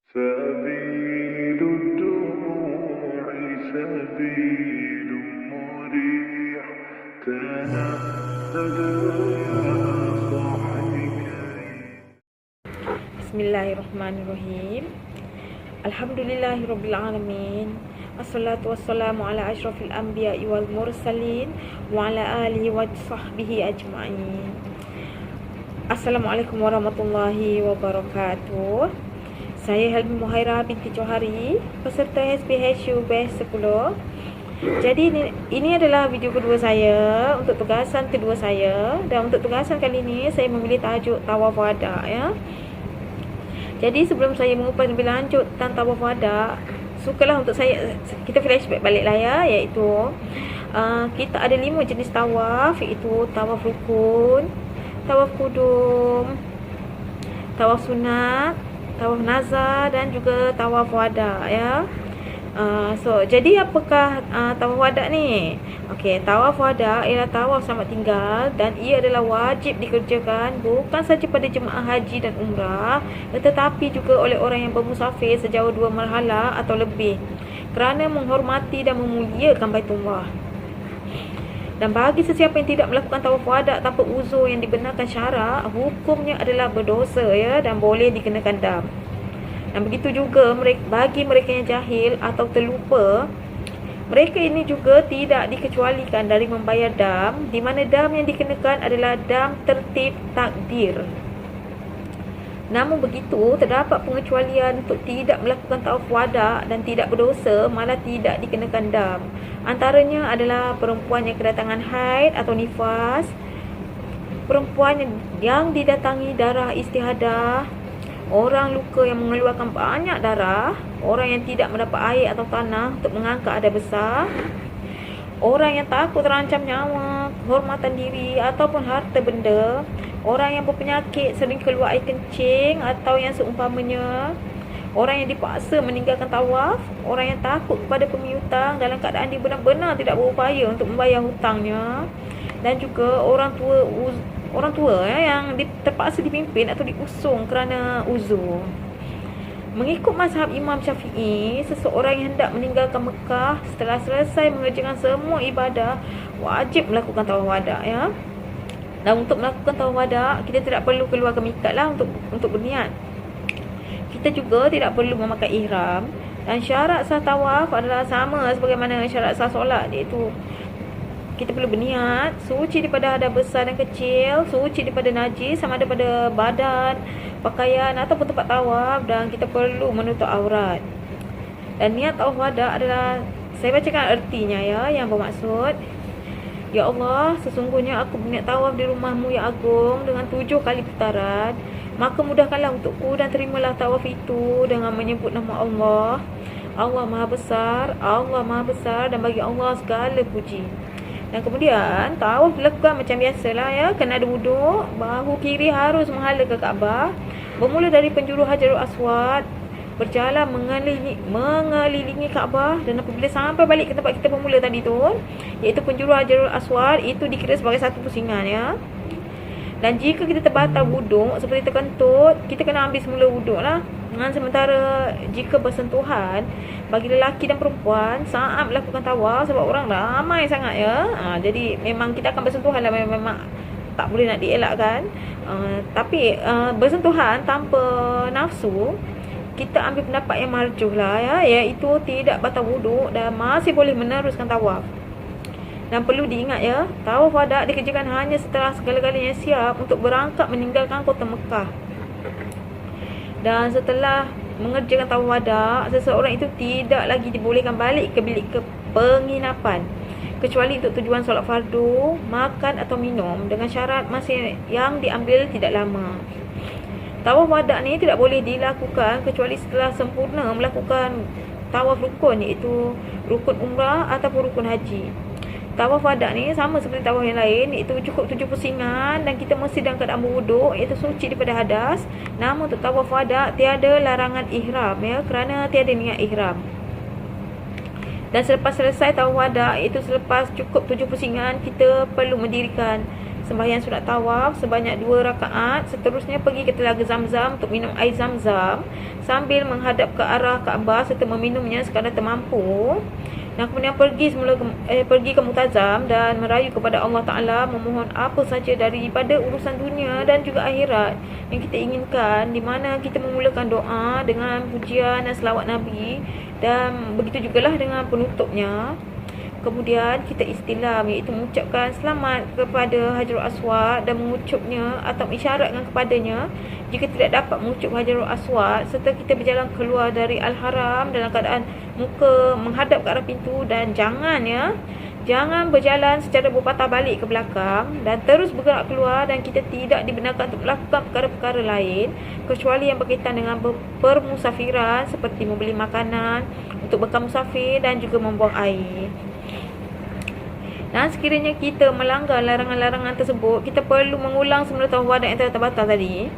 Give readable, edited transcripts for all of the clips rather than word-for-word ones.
سبيل الدموع سبيل مريح تنهد يا صاحي Bismillahirrahmanirrahim. Alhamdulillahirrabbilalamin. Assalatu wassalamu ala ashrafil anbiya'i wal mursalin wa ala alihi wa sahbihi ajma'in. Assalamualaikum warahmatullahi wabarakatuh. Saya Helmi Muhaira binti Johari, peserta SPHU Batch 10. Jadi ini adalah video kedua saya untuk tugasan kedua saya, dan untuk tugasan kali ini saya memilih tajuk tawaf wada ya. Jadi sebelum saya mengupas lebih lanjut tentang tawaf wada, sukalah untuk kita flashback baliklah ya, iaitu kita ada 5 jenis tawaf, iaitu tawaf rukun, tawaf kudum, tawaf sunat, tawaf nazar dan juga tawaf wada ya. Jadi apakah tawaf wada ni? Okey, tawaf wada ialah tawaf selamat tinggal dan ia adalah wajib dikerjakan bukan saja pada jemaah haji dan umrah, tetapi juga oleh orang yang bermusafir sejauh 2 marhalah atau lebih, kerana menghormati dan memuliakan Baitullah. Dan bagi sesiapa yang tidak melakukan tawaf wada tanpa uzur yang dibenarkan syarak, hukumnya adalah berdosa ya, dan boleh dikenakan dam. Dan begitu juga bagi mereka yang jahil atau terlupa, mereka ini juga tidak dikecualikan dari membayar dam, di mana dam yang dikenakan adalah dam tertib takdir. Namun begitu, terdapat pengecualian untuk tidak melakukan tawaf wada dan tidak berdosa, malah tidak dikenakan dam. Antaranya adalah perempuan yang kedatangan haid atau nifas, perempuan yang didatangi darah istihadah, orang luka yang mengeluarkan banyak darah, orang yang tidak mendapat air atau tanah untuk mengangkat ada besar, orang yang takut terancam nyawa, kehormatan diri ataupun harta benda, orang yang berpenyakit sering keluar air kencing atau yang seumpamanya, orang yang dipaksa meninggalkan tawaf, orang yang takut kepada pemiutang dalam keadaan dia benar-benar tidak berupaya untuk membayar hutangnya, dan juga orang tua ya, yang terpaksa dipimpin atau diusung kerana uzur. Mengikut mazhab Imam Syafi'i, seseorang yang hendak meninggalkan Mekah setelah selesai mengerjakan semua ibadah wajib melakukan tawaf wada ya. Dan untuk melakukan tawaf wada, kita tidak perlu keluar ke miqat lah untuk berniat. Kita juga tidak perlu memakai ihram, dan syarat sah tawaf adalah sama sebagaimana syarat sah solat, iaitu kita perlu berniat suci daripada hadas besar dan kecil, suci daripada najis sama ada pada badan, pakaian ataupun tempat tawaf, dan kita perlu menutup aurat. Dan niat tawaf wada adalah, saya bacakan ertinya ya, yang bermaksud, Ya Allah, sesungguhnya aku berniat tawaf di rumahmu yang agung dengan 7 kali putaran, maka mudahkanlah untukku dan terimalah tawaf itu dengan menyebut nama Allah. Allah Maha Besar, Allah Maha Besar, dan bagi Allah segala puji. Dan kemudian tawaf dilakukan macam biasalah ya, kena ada wuduk, bahu kiri harus menghadap ke Kaabah, bermula dari penjuru Hajarul Aswad, berjalan mengelilingi Kaabah, dan apabila sampai balik ke tempat kita bermula tadi tu, iaitu penjuru Hajarul Aswad, itu dikira sebagai satu pusingan ya. Dan jika kita terbatal wuduk seperti terkentut, kita kena ambil semula wuduk lah. Sementara jika bersentuhan, bagi lelaki dan perempuan saat melakukan tawaf, sebab orang ramai sangat ya, jadi memang kita akan bersentuhan lah, memang tak boleh nak dielakkan. Tapi bersentuhan tanpa nafsu, kita ambil pendapat yang marjuh lah ya, iaitu tidak batal wuduk dan masih boleh meneruskan tawaf. Dan perlu diingat ya, tawaf wada dikerjakan hanya setelah segala-galanya siap untuk berangkat meninggalkan kota Mekah. Dan setelah mengerjakan tawaf wada, seseorang itu tidak lagi dibolehkan balik ke bilik penginapan, kecuali untuk tujuan solat fardu, makan atau minum, dengan syarat masa yang diambil tidak lama. Tawaf wada ni tidak boleh dilakukan kecuali setelah sempurna melakukan tawaf rukun, iaitu rukun umrah ataupun rukun haji. Tawaf wada ni sama seperti tawaf yang lain, iaitu cukup 7 pusingan dan kita mesti dalam keadaan berwuduk, iaitu suci daripada hadas. Namun untuk tawaf wada tiada larangan ihram ya, kerana tiada niat ihram. Dan selepas selesai tawaf wada, iaitu selepas cukup 7 pusingan, kita perlu mendirikan sembahyang sunat tawaf sebanyak 2 rakaat. Seterusnya pergi ke Telaga Zamzam untuk minum air Zamzam sambil menghadap ke arah Kaabah serta meminumnya sekadar termampu. Dan kemudian pergi ke Multazam dan merayu kepada Allah Ta'ala, memohon apa saja daripada urusan dunia dan juga akhirat yang kita inginkan, di mana kita memulakan doa dengan pujian dan selawat Nabi, dan begitu jugalah dengan penutupnya. Kemudian kita istilam, iaitu mengucapkan selamat kepada Hajarul Aswad dan mengucapnya atau isyaratkan kepadanya jika tidak dapat mengucap Hajarul Aswad, serta kita berjalan keluar dari Al-Haram dalam keadaan muka menghadap ke arah pintu, dan jangan berjalan secara berpatah balik ke belakang dan terus bergerak keluar, dan kita tidak dibenarkan untuk melakukan perkara-perkara lain kecuali yang berkaitan dengan permusafiran seperti membeli makanan untuk bekal musafir dan juga membuang air. Dan sekiranya kita melanggar larangan-larangan tersebut, kita perlu mengulang semula tawaf wada yang telah terbatal tadi.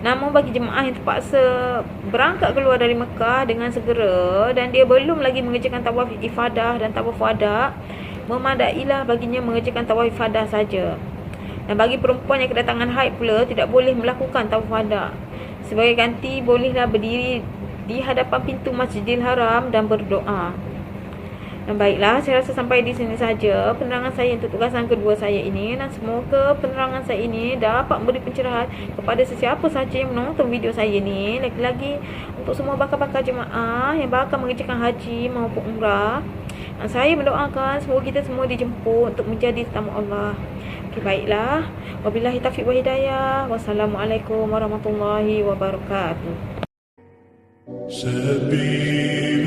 Namun bagi jemaah yang terpaksa berangkat keluar dari Mekah dengan segera dan dia belum lagi mengerjakan tawaf ifadah dan tawaf wada, memadailah baginya mengerjakan tawaf ifadah saja. Dan bagi perempuan yang kedatangan haid pula, tidak boleh melakukan tawaf wada. Sebagai ganti, bolehlah berdiri di hadapan pintu Masjidil Haram dan berdoa. Dan baiklah, saya rasa sampai di sini saja penerangan saya untuk tugasan kedua saya ini, dan semoga penerangan saya ini dapat memberi pencerahan kepada sesiapa sahaja yang menonton video saya ini. Lagi-lagi untuk semua bakal-bakal jemaah yang bakal mengerjakan haji maupun umrah, dan saya mendoakan semoga kita semua dijemput untuk menjadi tetamu Allah. Okey, baiklah. Wabillahi taufiq wa hidayah. Wassalamualaikum warahmatullahi wabarakatuh. سبيل